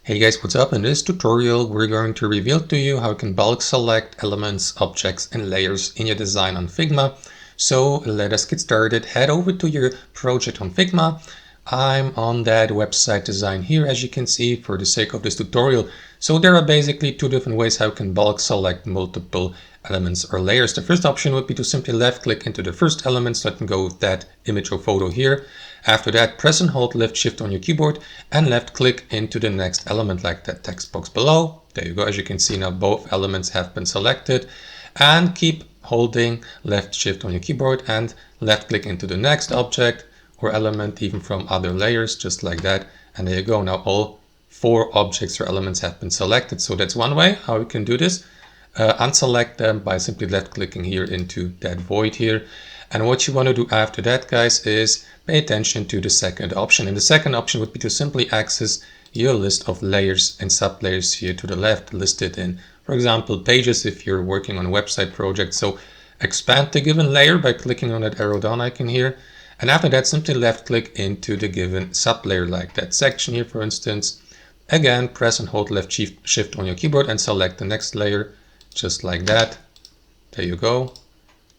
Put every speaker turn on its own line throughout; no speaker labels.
Hey guys, what's up? In this tutorial, we're going to reveal to you how you can bulk select elements, objects, and layers in your design on Figma. So let us get started. Head over to your project on Figma. I'm on that website design here, as you can see, for the sake of this tutorial. So there are basically two different ways how you can bulk select multiple elements or layers. The first option would be to simply left click into the first element. So let me go with that image or photo here. After that, press and hold left shift on your keyboard and left click into the next element like that text box below. There you go. As you can see now, both elements have been selected, and keep holding left shift on your keyboard and left click into the next object or element, even from other layers, just like that. And there you go. Now all four objects or elements have been selected. So that's one way how you can do this. Unselect them by simply left clicking here into that void here. And what you want to do after that, guys, is pay attention to the second option. And the second option would be to simply access your list of layers and sublayers here to the left, listed in, for example, pages if you're working on a website project. So expand the given layer by clicking on that arrow down icon here. And after that, simply left click into the given sublayer like that section here, for instance. Again, press and hold left shift on your keyboard and select the next layer, just like that. There you go.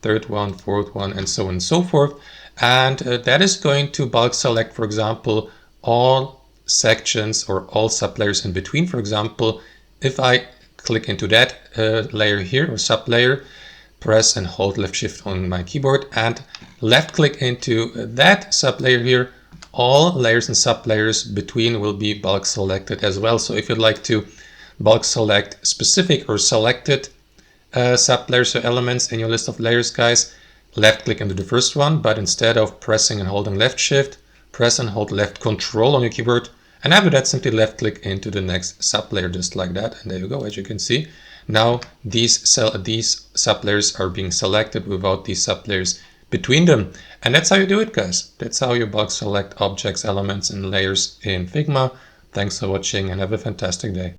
Third one, fourth one, and so on and so forth. And that is going to bulk select, for example, all sections or all sublayers in between. For example, if I click into that layer here or sublayer, press and hold left shift on my keyboard and left click into that sublayer here, all layers and sublayers between will be bulk selected as well. So if you'd like to bulk select specific or selected sublayers or elements in your list of layers, guys, left click into the first one, but instead of pressing and holding left shift, press and hold left control on your keyboard, and after that simply left click into the next sublayer, just like that. And there you go. As you can see, now these sublayers are being selected without these sublayers between them. And that's how you do it, guys. That's how you bulk select objects, elements, and layers in Figma. Thanks for watching and have a fantastic day.